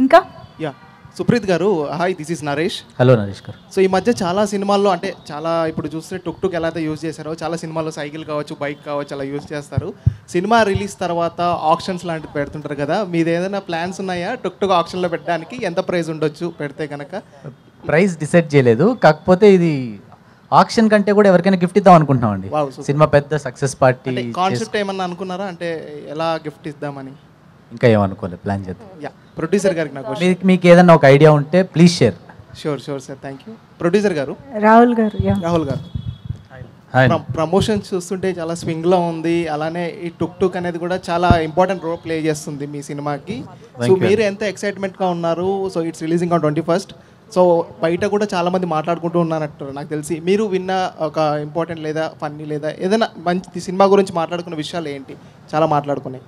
ఇంకా యా సుప్రీత్ గారు, hi, this is Naresh. Hello Naresh గారు. సో ఈ మధ్య చాలా సినిమాల్లో అంటే చాలా ఇప్పుడు చూస్తే టుక్ టుక్ ఎలా అయితే యూజ్ చేశారో చాలా సినిమాల్లో సైకిల్ కావచ్చు, బైక్ కావచ్చు అలా యూజ్ చేస్తారు. సినిమా రిలీజ్ తర్వాత ఆప్షన్స్ లాంటివి పెడుతుంటారు కదా, మీది ఏదైనా ప్లాన్స్ ఉన్నాయా టుక్ టుక్ ఆప్షన్లో పెట్టడానికి? ఎంత ప్రైస్ ఉండొచ్చు పెడితే కనుక? ప్రైస్ డిసైడ్ చేయలేదు, కాకపోతే ఇది ఆక్షన్ కంటే కూడా ఎవరికైనా గిఫ్ట్ ఇద్దాం అనుకుంటున్నాం అండి. సినిమా పెద్ద సక్సెస్ పార్టీ. కాన్సెప్ట్ ఏమన్నా అనుకున్నారా అంటే ఎలా గిఫ్ట్ ఇద్దామని? ఇంకా ఏమనుకోలేదు, ప్లాన్ చేద్దాం. యా, ప్రొడ్యూసర్ గారికి నాకు మీకు ఏదైనా ఒక ఐడియా ఉంటే please share. Sure sir, thank you. Producer గారు రాహుల్ గారు. ప్రమోషన్స్ చూస్తుంటే చాలా స్వింగ్లో ఉంది, అలానే ఈ టుక్ టుక్ అనేది కూడా చాలా ఇంపార్టెంట్ రోల్ ప్లే చేస్తుంది మీ సినిమాకి. సో మీరు ఎంత ఎక్సైట్మెంట్గా ఉన్నారు? So it's releasing on 21st. So బయట కూడా చాలామంది మాట్లాడుకుంటూ ఉన్నారంటారు నాకు తెలిసి. మీరు విన్న ఒక ఇంపార్టెంట్ లేదా ఫన్నీ లేదా ఏదైనా మంచి సినిమా గురించి మాట్లాడుకున్న విషయాలు ఏంటి? చాలా మాట్లాడుకున్నాయి.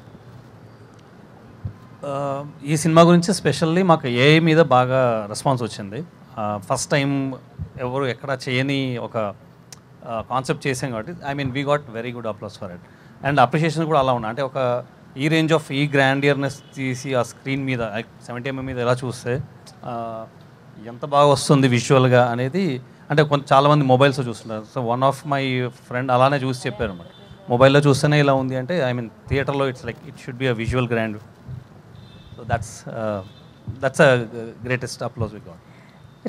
ఈ సినిమా గురించి స్పెషల్లీ మాకు ఏఐ మీద బాగా రెస్పాన్స్ వచ్చింది. ఫస్ట్ టైం ఎవరు ఎక్కడ చేయని ఒక కాన్సెప్ట్ చేసాం కాబట్టి we got very good applause for it. And appreciation కూడా అలా ఉన్నాయి. అంటే ఒక ఈ రేంజ్ ఆఫ్ ఈ గ్రాండియర్నెస్ తీసి ఆ స్క్రీన్ మీద 70mm మీద ఎలా చూస్తే ఎంత బాగా వస్తుంది విజువల్గా అనేది. అంటే చాలామంది మొబైల్స్లో చూస్తున్నారు. So one of my friend అలానే చూసి చెప్పారు అన్నమాట, మొబైల్లో చూస్తేనే ఇలా ఉంది అంటే థియేటర్లో it's like it should be a visual grand. So that's a greatest applause we got.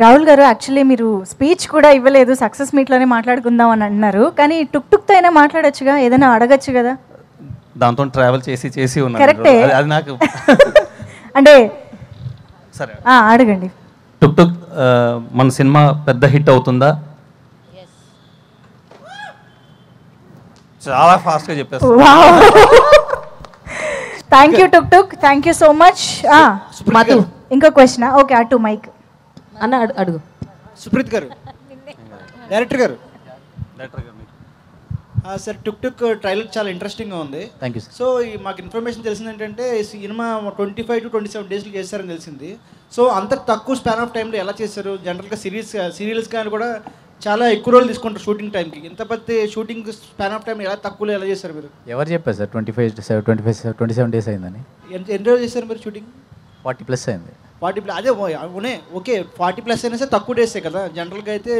Rahul garu, actually మీరు స్పీచ్ కూడా ఇవ్వలేదు, సక్సెస్ మీట్లోనే మాట్లాడుకుందాం అని అంటున్నారు. కానీ టుక్ టుక్తో అయినా మాట్లాడొచ్చుగా, ఏదైనా అడగచ్చు కదా. దాంతో ట్రావెల్ చేసి ఉన్నాను. కరెక్టే, అది నాకు అంటే సరే అడగండి. టుక్ టుక్ మన సినిమా పెద్ద హిట్ అవుతుందా? చాలా ఫాస్ట్గా చెప్పేస్తాను. Thank you took took, thank you so much. Madhu, ఇంకో క్వశ్చన్. ఓకే, అటు మైక్ అన్న అడుగు. సుప్రీత్ గారు, డైరెక్టర్ గారు. సార్, టుక్ టుక్ ట్రైలర్ చాలా ఇంట్రెస్టింగ్గా ఉంది. Thank you. సో మాకు ఇన్ఫర్మేషన్ తెలిసింది ఏంటంటే సినిమా 25 to 27 డేస్లో చేశారని తెలిసింది. సో అంత తక్కువ స్పాన్ ఆఫ్ టైంలో ఎలా చేశారు? జనరల్గా సీరియల్స్ కానీ కూడా చాలా ఎక్కువ రోజులు తీసుకుంటారు షూటింగ్ టైంకి. ఇంత పెద్ద షూటింగ్ స్పాన్ ఆఫ్ టైం ఎలా తక్కువలో ఎలా చేశారు మీరు? ఎవరు చెప్పారు సార్ 27 డేస్ అయిందని? ఎన్ని రోజులు చేశారు మీరు షూటింగ్? 40+ అయింది. 40+. అదే ఓకే, 40+ అయినా సరే తక్కువ డేసే కదా. జనరల్గా అయితే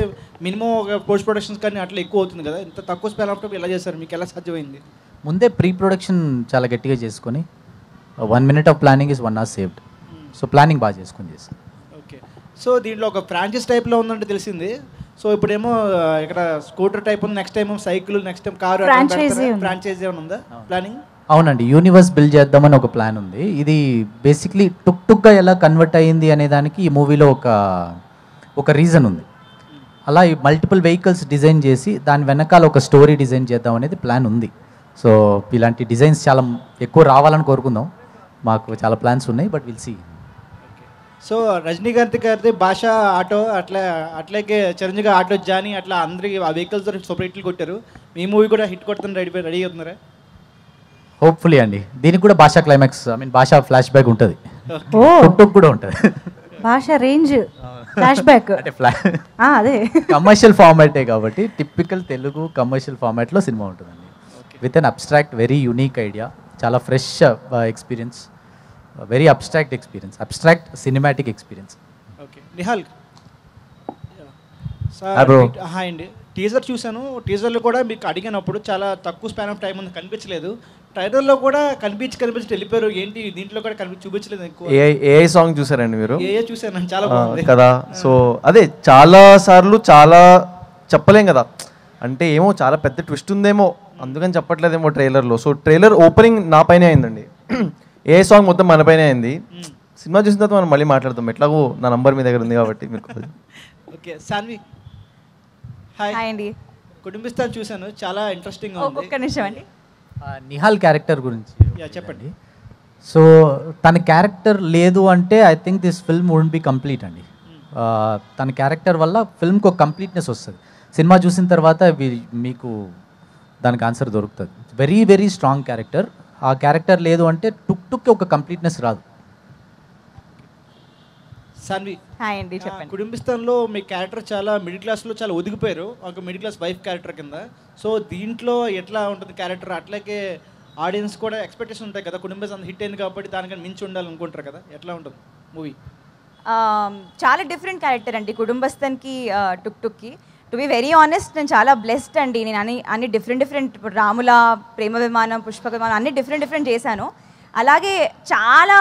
మినిమం ఒక పోస్ట్ ప్రొడక్షన్స్ కానీ అట్లా ఎక్కువ అవుతుంది కదా. ఇంత తక్కువ స్పాన్ ఆఫ్ టైం ఎలా చేశారు? మీకు ఎలా సాధ్యమైంది? ముందే ప్రీ ప్రొడక్షన్ చాలా గట్టిగా చేసుకొని 1 minute of planning is 1 hour saved. So planning బాగా చేసుకొని చేస్తాం. ఓకే. సో దీంట్లో ఒక ఫ్రాంచైజ్ టైప్లో ఉందంటే తెలిసింది. సో ఇప్పుడేమో ఇక్కడ స్కూటర్ టైప్ ఉంది, next time cycle, next time car, franchise ఏమైనా ఉందా ప్లానింగ్? అవునండి, యూనివర్స్ బిల్డ్ చేద్దామని ఒక ప్లాన్ ఉంది. ఇది బేసిక్లీ టుక్ టుక్గా ఎలా కన్వర్ట్ అయ్యింది అనే దానికి ఈ మూవీలో ఒక రీజన్ ఉంది. అలా ఈ మల్టిపుల్ వెహికల్స్ డిజైన్ చేసి దాని వెనకాల ఒక స్టోరీ డిజైన్ చేద్దాం అనేది ప్లాన్ ఉంది. సో ఇలాంటి డిజైన్స్ చాలా ఎక్కువ రావాలని కోరుకుందాం. మాకు చాలా ప్లాన్స్ ఉన్నాయి, but will see. So Rajinikanth గారిది భాష ఆటో, అట్లాగే చిరంజీవి ఆటో జానీ, అట్లా అందరికి ఆ వెహికల్స్ సూపర్ హిట్లు కొట్టారు. మీ మూవీ కూడా హిట్ కొడుతుంది, రెడీ అవుతున్నారా? హోప్ఫుల్లీ అండి. దీనికి కూడా భాషా క్లైమాక్స్, భాషా ఫ్లాష్ బ్యాక్ ఉంటుంది, టుక్ కూడా ఉంటుంది. భాష రేంజ్ ఫ్లాష్ బ్యాక్ అంటే అదే కమర్షియల్ ఫార్మాటే కాబట్టి టిపికల్ తెలుగు కమర్షియల్ ఫార్మాట్లో సినిమా ఉంటుందండి. With an abstract very unique idea, చాలా fresh experience, very abstract experience, abstract cinematic experience. Okay. Nihal hi అండి. టీజర్ చూశాను. టీజర్లో కూడా మీకు అడిగినప్పుడు చాలా తక్కువ స్పాన్ ఆఫ్ టైం ఉంది, కనిపించలేదు. ట్రైలర్లో కూడా కనిపించి వెళ్ళిపోయారు. ఏంటి దీంట్లో కూడా చూపించలేదు ఎక్కువ? ఏఐ సాంగ్ చూసారండి మీరు? ఏఐ చూసాను, చాలా బాగుంది కదా. సో అదే చాలా సార్లు చాలా చెప్పలేం కదా, అంటే ఏమో చాలా పెద్ద ట్విస్ట్ ఉందేమో అందుకని చెప్పట్లేదేమో ట్రైలర్లో. సో ట్రైలర్ ఓపెనింగ్ నా పైనే అయిందండి, ఏ సాంగ్ మొత్తం మన పైనే అయింది. సినిమా చూసిన తర్వాత మనం మళ్ళీ మాట్లాడతాం, ఎట్లాగో నా నంబర్ మీ దగ్గర ఉంది కాబట్టి మీకు. ఓకే. సాన్వి హాయ్ అండి. కుటుంబిస్తాను చూశాను, చాలా ఇంట్రెస్టింగ్ ఉంది. ఒక్క నిమిషం అండి. నిహాల్ క్యారెక్టర్ గురించి చెప్పండి. సో తన క్యారెక్టర్ లేదు అంటే I think this film wouldn't B complete అండి. తన క్యారెక్టర్ వల్ల ఫిల్మ్కి ఒక కంప్లీట్నెస్ వస్తుంది. సినిమా చూసిన తర్వాత మీకు దానికి ఆన్సర్ దొరుకుతుంది. Very very strong character. ఆ క్యారెక్టర్ లేదు అంటే టుక్ టుక్కి ఒక కంప్లీట్నెస్ రాదు. సాన్వి హాయ్ అండి, చెప్పండి. కుటుంబిస్తాన్లో మీ క్యారెక్టర్ చాలా మిడిల్ క్లాస్లో చాలా ఒదిగిపోయారు, ఒక మిడిల్ క్లాస్ వైఫ్ క్యారెక్టర్ కింద. సో దీంట్లో ఎట్లా ఉంటుంది క్యారెక్టర్? అట్లాగే ఆడియన్స్ కూడా ఎక్స్పెక్టేషన్ ఉంటాయి కదా, కుటుంబిస్తాన్ హిట్ అయింది కాబట్టి దానికన్నా మించి ఉండాలనుకుంటారు కదా, ఎట్లా ఉంటుంది మూవీ? చాలా డిఫరెంట్ క్యారెక్టర్ అండి కుటుంబస్థన్కి టుక్ టుక్కి. టు బి వెరీ ఆనెస్ట్ నేను చాలా బ్లెస్డ్ అండి. నేను అన్ని డిఫరెంట్ ఇప్పుడు రాముల, ప్రేమ విమానం, పుష్పక విమానం అన్ని డిఫరెంట్ చేశాను. అలాగే చాలా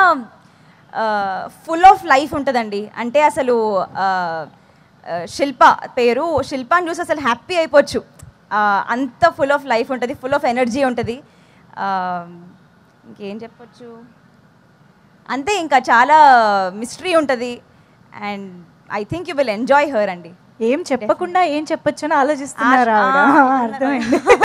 ఫుల్ ఆఫ్ లైఫ్ ఉంటుందండి. అంటే అసలు శిల్ప పేరు, శిల్పాన్ని చూసి అసలు హ్యాపీ అయిపోవచ్చు. అంత ఫుల్ ఆఫ్ లైఫ్ ఉంటుంది, ఫుల్ ఆఫ్ ఎనర్జీ ఉంటుంది. ఇంకేం చెప్పొచ్చు, అంతే. ఇంకా చాలా మిస్టరీ ఉంటుంది. And I think you will enjoy her అండి. ఏం చెప్పకుండా ఏం చెప్పొచ్చు అని ఆలోచిస్తున్నారు ఆవిడ. అర్థమైంది.